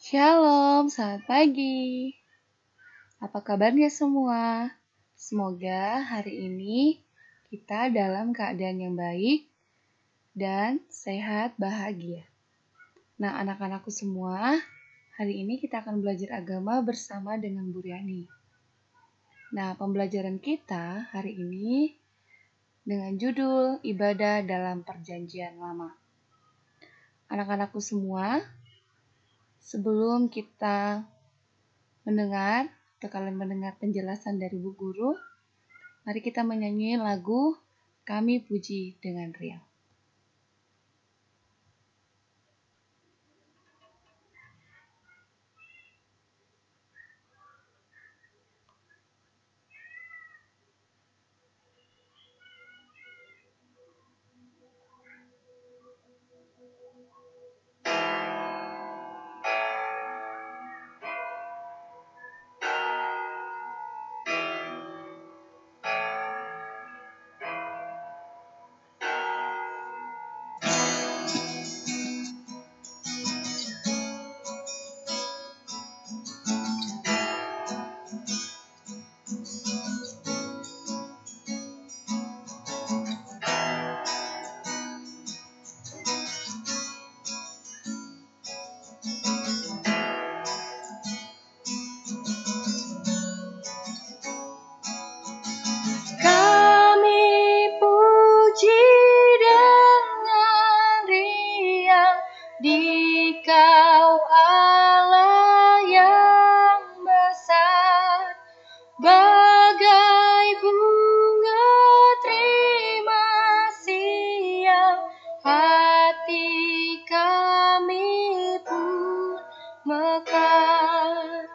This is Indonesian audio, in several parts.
Shalom, selamat pagi. Apa kabarnya semua? Semoga hari ini kita dalam keadaan yang baik dan sehat bahagia. Nah, anak-anakku semua, hari ini kita akan belajar agama bersama dengan Bu Riani. Nah, pembelajaran kita hari ini dengan judul Ibadah dalam Perjanjian Lama. Anak-anakku semua, sebelum kita kalian mendengar penjelasan dari Bu Guru, mari kita menyanyi lagu Kami Puji dengan Riang. Dikau Allah yang besar, bagai bunga terima siang, hati kami pun mekar.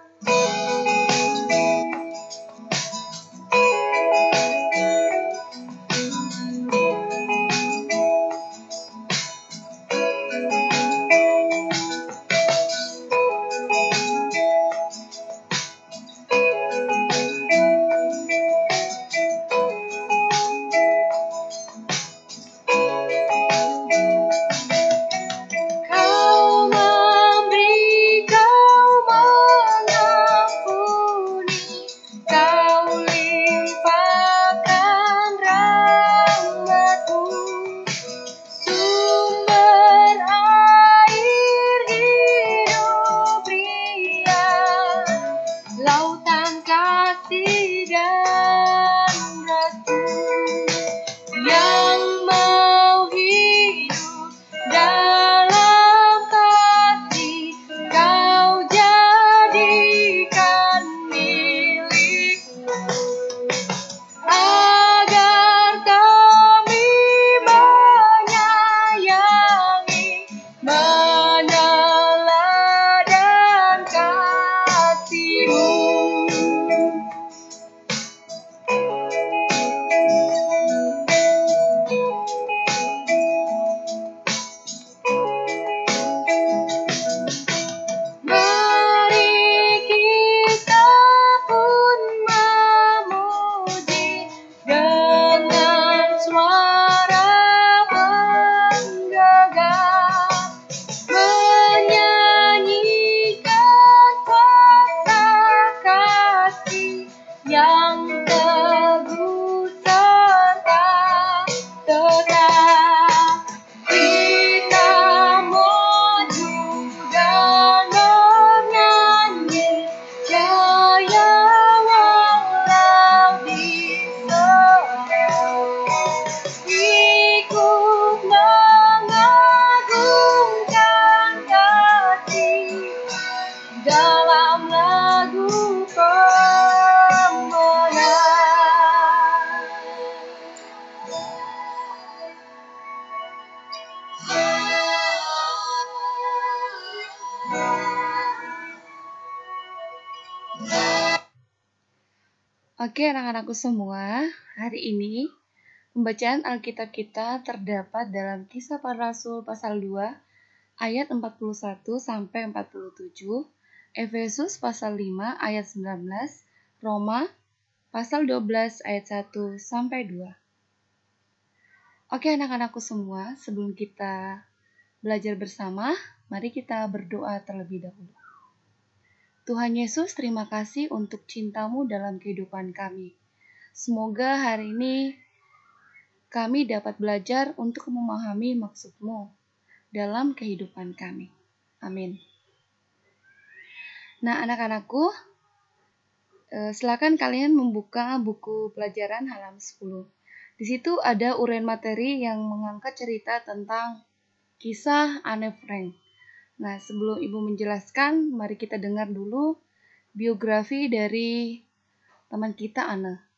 Lautan kasih dan restu yang mau hidup dalam kasih, kau jadikan milikmu, agar kami menyayangi, meneladan kasih-Mu. Mari kita pun memuji dengan suara menggagah, menyanyikan kuasa kasih yang teguh serta tetap. Kita maju dan bernyanyi, jaya walau di sorga, ikut mengagungkan kasih dalam lagu pemenang. Oke, anak-anakku semua, hari ini pembacaan Alkitab kita terdapat dalam Kisah Para Rasul pasal 2 ayat 41 sampai 47, Efesus pasal 5 ayat 19, Roma pasal 12 ayat 1 sampai 2. Oke, anak-anakku semua, sebelum kita belajar bersama, mari kita berdoa terlebih dahulu. Tuhan Yesus, terima kasih untuk cinta-Mu dalam kehidupan kami. Semoga hari ini kami dapat belajar untuk memahami maksud-Mu dalam kehidupan kami. Amin. Nah, anak-anakku, silakan kalian membuka buku pelajaran halaman 10. Di situ ada uraian materi yang mengangkat cerita tentang kisah Anne Frank. Nah, sebelum Ibu menjelaskan, mari kita dengar dulu biografi dari teman kita Anne.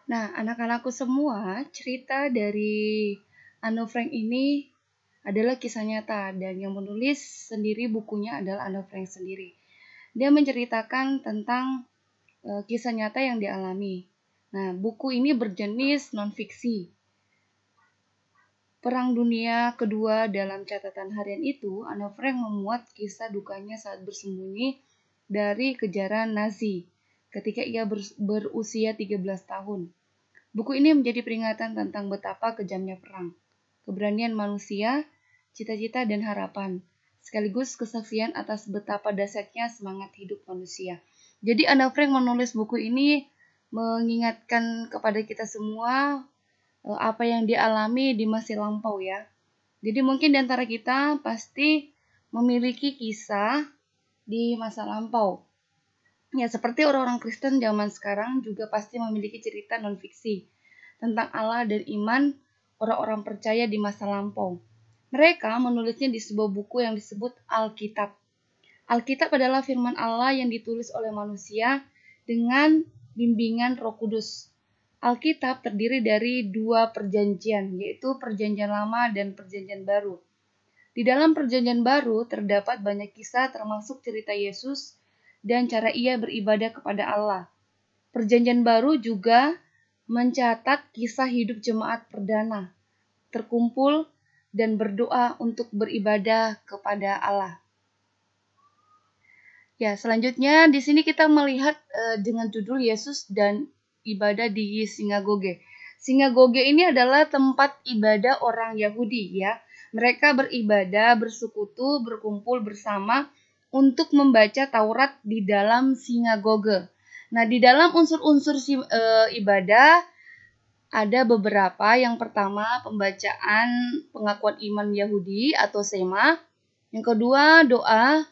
Nah, anak-anakku semua, cerita dari Anne Frank ini adalah kisah nyata dan yang menulis sendiri bukunya adalah Anne Frank sendiri. Dia menceritakan tentang kisah nyata yang dialami. Nah, buku ini berjenis non-fiksi. Perang Dunia Kedua dalam catatan harian itu, Anne Frank memuat kisah dukanya saat bersembunyi dari kejaran Nazi ketika ia berusia 13 tahun. Buku ini menjadi peringatan tentang betapa kejamnya perang, keberanian manusia, cita-cita dan harapan, sekaligus kesaksian atas betapa dahsyatnya semangat hidup manusia. Jadi Anne Frank menulis buku ini mengingatkan kepada kita semua apa yang dialami di masa lampau ya. Jadi mungkin di antara kita pasti memiliki kisah di masa lampau. Ya, seperti orang-orang Kristen zaman sekarang juga pasti memiliki cerita non-fiksi tentang Allah dan iman orang-orang percaya di masa lampau. Mereka menulisnya di sebuah buku yang disebut Alkitab. Alkitab adalah firman Allah yang ditulis oleh manusia dengan bimbingan Roh Kudus. Alkitab terdiri dari dua perjanjian, yaitu Perjanjian Lama dan Perjanjian Baru. Di dalam Perjanjian Baru terdapat banyak kisah termasuk cerita Yesus dan cara ia beribadah kepada Allah. Perjanjian Baru juga mencatat kisah hidup jemaat perdana, terkumpul dan berdoa untuk beribadah kepada Allah. Ya, selanjutnya di sini kita melihat dengan judul Yesus dan ibadah di sinagoge. Sinagoge ini adalah tempat ibadah orang Yahudi ya. Mereka beribadah, bersekutu, berkumpul bersama untuk membaca Taurat di dalam sinagoge. Nah, di dalam unsur-unsur ibadah ada beberapa. Yang pertama, pembacaan pengakuan iman Yahudi atau Sema. Yang kedua, doa.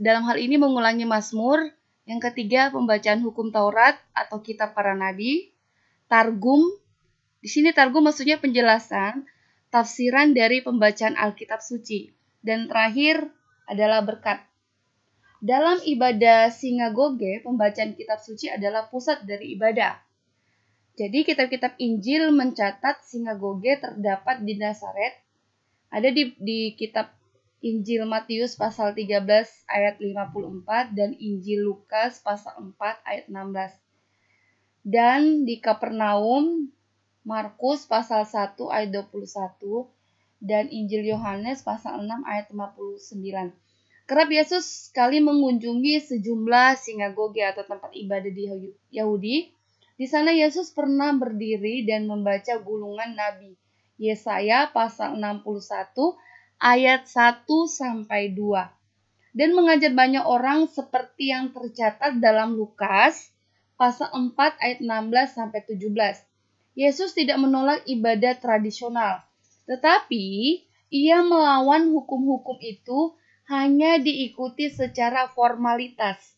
Dalam hal ini mengulangi Mazmur. Yang ketiga, pembacaan hukum Taurat atau kitab para nabi. Targum. Di sini targum maksudnya penjelasan, tafsiran dari pembacaan Alkitab suci. Dan terakhir adalah berkat. Dalam ibadah sinagoge, pembacaan kitab suci adalah pusat dari ibadah. Jadi kitab-kitab Injil mencatat sinagoge terdapat di Nazaret. Ada di kitab Injil Matius pasal 13 ayat 54 dan Injil Lukas pasal 4 ayat 16. Dan di Kapernaum, Markus pasal 1 ayat 21 dan Injil Yohanes pasal 6 ayat 59. Kerap Yesus sekali mengunjungi sejumlah sinagoge atau tempat ibadah di Yahudi. Di sana Yesus pernah berdiri dan membaca gulungan Nabi Yesaya pasal 61 ayat 1 sampai 2 dan mengajar banyak orang seperti yang tercatat dalam Lukas pasal 4 ayat 16 sampai 17. Yesus tidak menolak ibadah tradisional, tetapi ia melawan hukum-hukum itu hanya diikuti secara formalitas.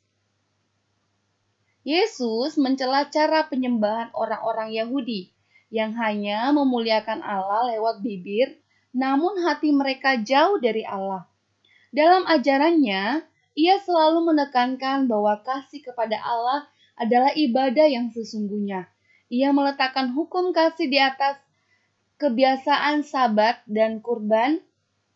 Yesus mencela cara penyembahan orang-orang Yahudi yang hanya memuliakan Allah lewat bibir, namun hati mereka jauh dari Allah. Dalam ajarannya, ia selalu menekankan bahwa kasih kepada Allah adalah ibadah yang sesungguhnya. Ia meletakkan hukum kasih di atas kebiasaan Sabat dan kurban.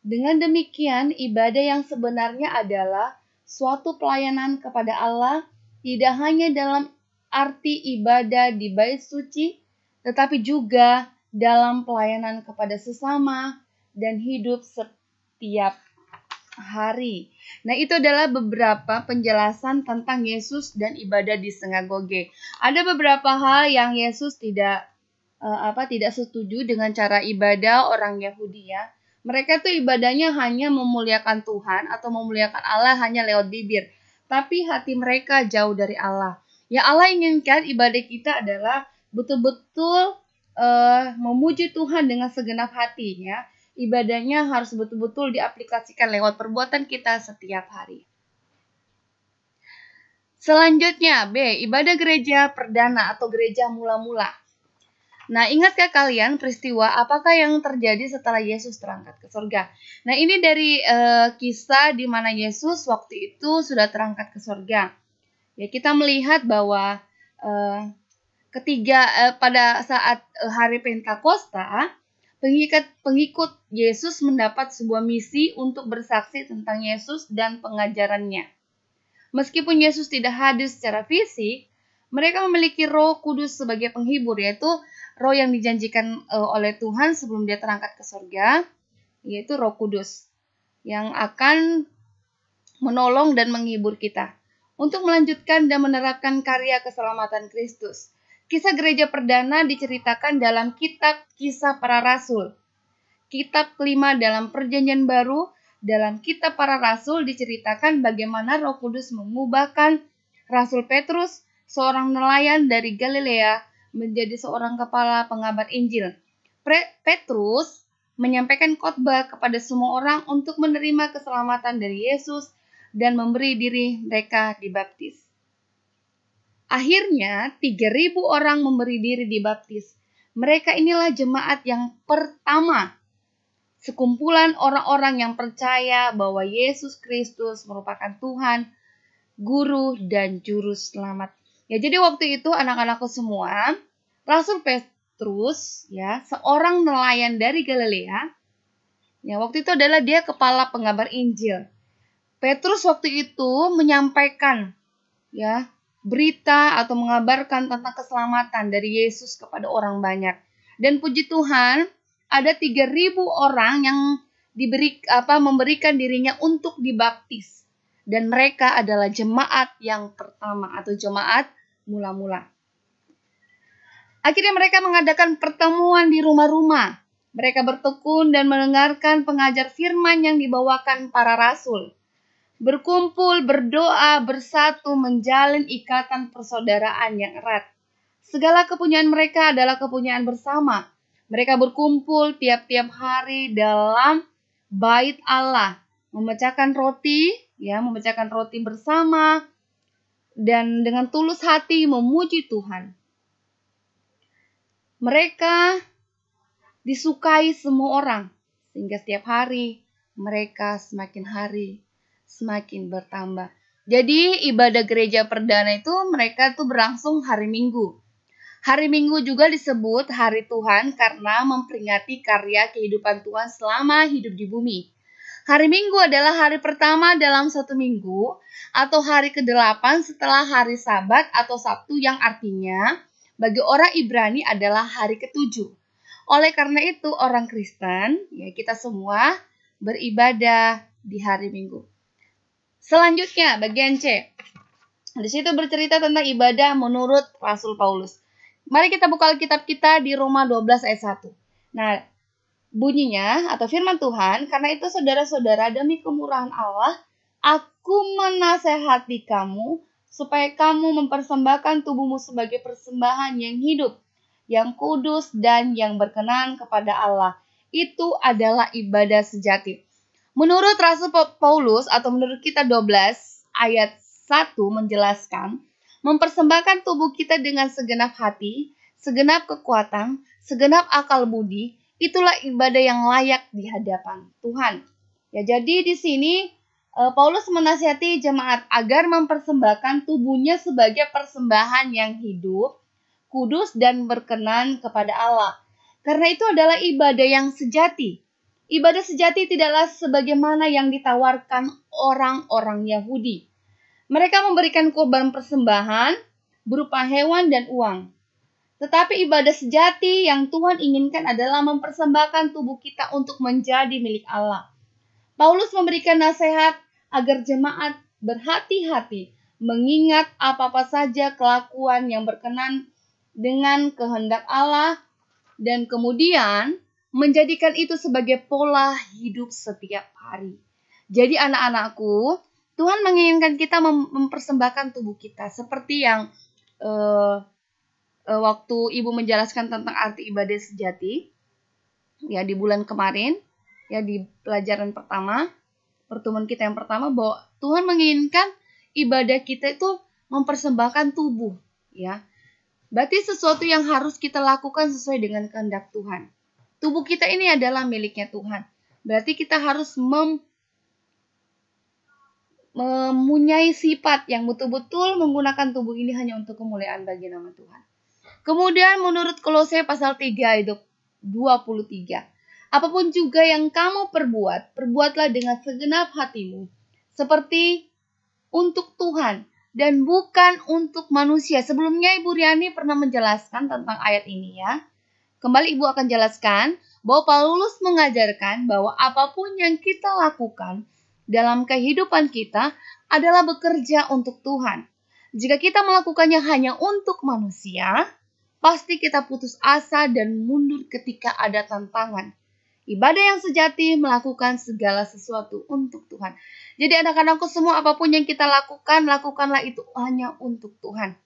Dengan demikian, ibadah yang sebenarnya adalah suatu pelayanan kepada Allah, tidak hanya dalam arti ibadah di bait suci, tetapi juga dalam pelayanan kepada sesama dan hidup setiap hari. Nah, itu adalah beberapa penjelasan tentang Yesus dan ibadah di sinagoge. Ada beberapa hal yang Yesus tidak setuju dengan cara ibadah orang Yahudi ya. Mereka tuh ibadahnya hanya memuliakan Tuhan atau memuliakan Allah hanya lewat bibir, tapi hati mereka jauh dari Allah. Ya, Allah inginkan ibadah kita adalah betul-betul memuji Tuhan dengan segenap hati ya. Ibadahnya harus betul-betul diaplikasikan lewat perbuatan kita setiap hari. Selanjutnya, B. Ibadah gereja perdana atau gereja mula-mula. Nah, ingatkah kalian peristiwa apakah yang terjadi setelah Yesus terangkat ke surga? Nah, ini dari kisah di mana Yesus waktu itu sudah terangkat ke surga. Ya, kita melihat bahwa pada saat hari Pentakosta, pengikut Yesus mendapat sebuah misi untuk bersaksi tentang Yesus dan pengajarannya. Meskipun Yesus tidak hadir secara fisik, mereka memiliki Roh Kudus sebagai penghibur, yaitu Roh yang dijanjikan oleh Tuhan sebelum dia terangkat ke surga, yaitu Roh Kudus yang akan menolong dan menghibur kita untuk melanjutkan dan menerapkan karya keselamatan Kristus. Kisah gereja perdana diceritakan dalam kitab Kisah Para Rasul. Kitab kelima dalam Perjanjian Baru, dalam kitab Para Rasul diceritakan bagaimana Roh Kudus mengubahkan Rasul Petrus, seorang nelayan dari Galilea, menjadi seorang kepala pengabar Injil. Petrus menyampaikan khotbah kepada semua orang untuk menerima keselamatan dari Yesus dan memberi diri mereka dibaptis. Akhirnya 3.000 orang memberi diri dibaptis. Mereka inilah jemaat yang pertama. Sekumpulan orang-orang yang percaya bahwa Yesus Kristus merupakan Tuhan, Guru, dan Juru Selamat. Ya, jadi waktu itu anak-anakku semua, Rasul Petrus, ya, seorang nelayan dari Galilea, ya, waktu itu adalah dia kepala pengabar Injil. Petrus waktu itu menyampaikan, ya, berita atau mengabarkan tentang keselamatan dari Yesus kepada orang banyak. Dan puji Tuhan, ada 3.000 orang yang memberikan dirinya untuk dibaptis. Dan mereka adalah jemaat yang pertama atau jemaat mula-mula. Akhirnya mereka mengadakan pertemuan di rumah-rumah. Mereka bertekun dan mendengarkan pengajar firman yang dibawakan para rasul. Berkumpul, berdoa, bersatu, menjalin ikatan persaudaraan yang erat. Segala kepunyaan mereka adalah kepunyaan bersama. Mereka berkumpul tiap-tiap hari dalam bait Allah, memecahkan roti bersama, dan dengan tulus hati memuji Tuhan. Mereka disukai semua orang, sehingga setiap hari mereka semakin bertambah. Jadi ibadah gereja perdana itu mereka tuh berlangsung hari Minggu. Hari Minggu juga disebut hari Tuhan karena memperingati karya kehidupan Tuhan selama hidup di bumi. Hari Minggu adalah hari pertama dalam satu minggu atau hari ke-8 setelah hari Sabat atau Sabtu, yang artinya bagi orang Ibrani adalah hari ke-7. Oleh karena itu orang Kristen, ya, kita semua beribadah di hari Minggu. Selanjutnya bagian C. Di situ bercerita tentang ibadah menurut Rasul Paulus. Mari kita buka Alkitab kita di Roma 12 ayat 1. Nah, bunyinya atau firman Tuhan, karena itu saudara-saudara, demi kemurahan Allah, aku menasehati kamu supaya kamu mempersembahkan tubuhmu sebagai persembahan yang hidup, yang kudus dan yang berkenan kepada Allah. Itu adalah ibadah sejati. Menurut Rasul Paulus atau menurut kita 12 ayat 1 menjelaskan, mempersembahkan tubuh kita dengan segenap hati, segenap kekuatan, segenap akal budi, itulah ibadah yang layak di hadapan Tuhan. Ya, jadi di sini Paulus menasihati jemaat agar mempersembahkan tubuhnya sebagai persembahan yang hidup, kudus dan berkenan kepada Allah. Karena itu adalah ibadah yang sejati. Ibadah sejati tidaklah sebagaimana yang ditawarkan orang-orang Yahudi. Mereka memberikan korban persembahan berupa hewan dan uang. Tetapi ibadah sejati yang Tuhan inginkan adalah mempersembahkan tubuh kita untuk menjadi milik Allah. Paulus memberikan nasihat agar jemaat berhati-hati mengingat apa-apa saja kelakuan yang berkenan dengan kehendak Allah dan kemudian menjadikan itu sebagai pola hidup setiap hari. Jadi anak-anakku, Tuhan menginginkan kita mempersembahkan tubuh kita seperti yang waktu Ibu menjelaskan tentang arti ibadah sejati, ya, di bulan kemarin, ya, di pelajaran pertama, pertemuan kita yang pertama, bahwa Tuhan menginginkan ibadah kita itu mempersembahkan tubuh, ya. Berarti sesuatu yang harus kita lakukan sesuai dengan kehendak Tuhan. Tubuh kita ini adalah miliknya Tuhan. Berarti kita harus mempunyai sifat yang betul-betul menggunakan tubuh ini hanya untuk kemuliaan bagi nama Tuhan. Kemudian menurut Kolose pasal 3 ayat 23. Apapun juga yang kamu perbuat, perbuatlah dengan segenap hatimu, seperti untuk Tuhan dan bukan untuk manusia. Sebelumnya Ibu Riani pernah menjelaskan tentang ayat ini, ya. Kembali Ibu akan jelaskan bahwa Paulus mengajarkan bahwa apapun yang kita lakukan dalam kehidupan kita adalah bekerja untuk Tuhan. Jika kita melakukannya hanya untuk manusia, pasti kita putus asa dan mundur ketika ada tantangan. Ibadah yang sejati melakukan segala sesuatu untuk Tuhan. Jadi anak-anakku semua, apapun yang kita lakukan, lakukanlah itu hanya untuk Tuhan.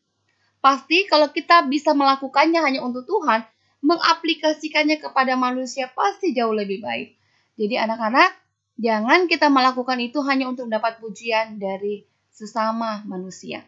Pasti kalau kita bisa melakukannya hanya untuk Tuhan, mengaplikasikannya kepada manusia pasti jauh lebih baik. Jadi anak-anak, jangan kita melakukan itu hanya untuk mendapat pujian dari sesama manusia.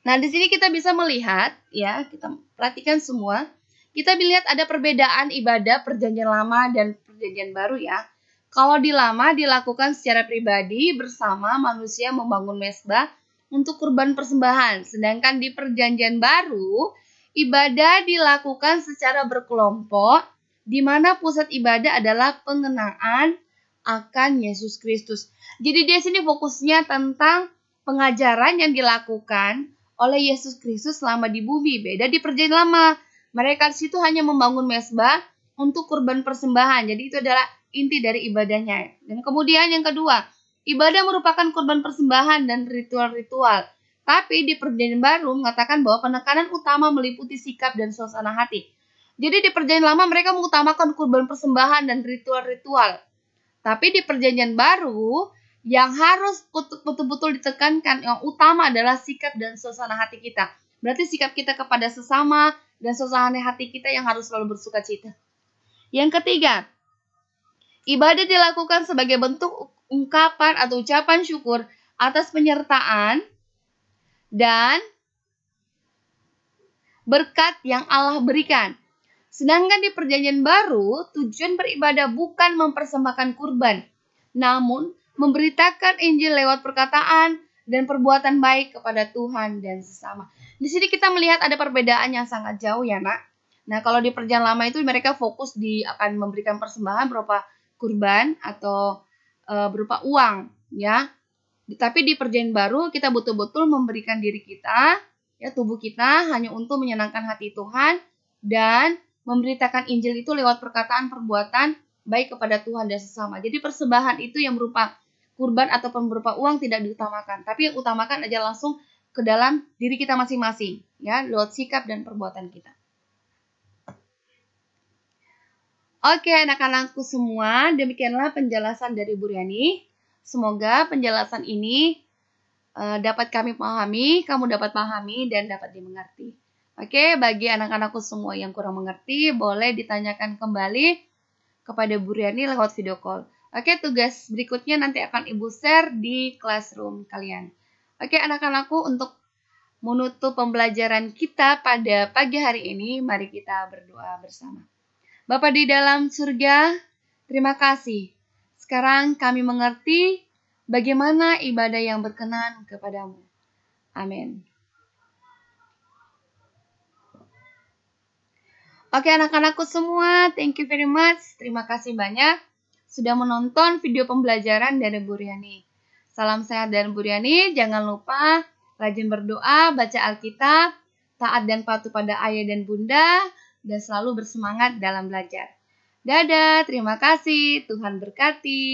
Nah, di sini kita bisa melihat, ya, kita perhatikan semua. Kita melihat ada perbedaan ibadah perjanjian lama dan perjanjian baru, ya. Kalau di lama dilakukan secara pribadi bersama manusia membangun mezbah untuk kurban persembahan. Sedangkan di perjanjian baru, ibadah dilakukan secara berkelompok, di mana pusat ibadah adalah pengenaan akan Yesus Kristus. Jadi di sini fokusnya tentang pengajaran yang dilakukan oleh Yesus Kristus selama di bumi. Beda di perjanjian lama. Mereka di situ hanya membangun mezbah untuk kurban persembahan. Jadi itu adalah inti dari ibadahnya. Dan kemudian yang kedua, ibadah merupakan kurban persembahan dan ritual-ritual. Tapi di perjanjian baru mengatakan bahwa penekanan utama meliputi sikap dan suasana hati. Jadi di perjanjian lama mereka mengutamakan kurban persembahan dan ritual-ritual. Tapi di perjanjian baru yang harus betul-betul ditekankan yang utama adalah sikap dan suasana hati kita. Berarti sikap kita kepada sesama dan suasana hati kita yang harus selalu bersukacita. Yang ketiga, ibadah dilakukan sebagai bentuk ungkapan atau ucapan syukur atas penyertaan dan berkat yang Allah berikan. Sedangkan di perjanjian baru, tujuan beribadah bukan mempersembahkan kurban, namun memberitakan Injil lewat perkataan dan perbuatan baik kepada Tuhan dan sesama. Di sini kita melihat ada perbedaan yang sangat jauh, ya, Nak. Nah, kalau di perjanjian lama itu mereka fokus akan memberikan persembahan berupa kurban atau berupa uang, ya. Tapi di perjanjian baru kita betul-betul memberikan diri kita, ya, tubuh kita hanya untuk menyenangkan hati Tuhan dan memberitakan Injil itu lewat perkataan perbuatan baik kepada Tuhan dan sesama. Jadi persembahan itu yang berupa kurban ataupun berupa uang tidak diutamakan, tapi yang utamakan aja langsung ke dalam diri kita masing-masing, ya, lewat sikap dan perbuatan kita. Oke, anak-anakku semua, demikianlah penjelasan dari Bu Riani. Semoga penjelasan ini dapat kami pahami, kamu dapat pahami dan dapat dimengerti. Oke, bagi anak-anakku semua yang kurang mengerti, boleh ditanyakan kembali kepada Bu Riani lewat video call. Oke, tugas berikutnya nanti akan Ibu share di classroom kalian. Oke, anak-anakku, untuk menutup pembelajaran kita pada pagi hari ini, mari kita berdoa bersama. Bapa di dalam surga, terima kasih. Sekarang kami mengerti bagaimana ibadah yang berkenan kepadamu. Amin. Oke, anak-anakku semua, thank you very much. Terima kasih banyak sudah menonton video pembelajaran dari Bu Riani. Salam sehat dari Bu Riani. Jangan lupa rajin berdoa, baca Alkitab, taat dan patuh pada ayah dan bunda, dan selalu bersemangat dalam belajar. Dadah, terima kasih. Tuhan berkati.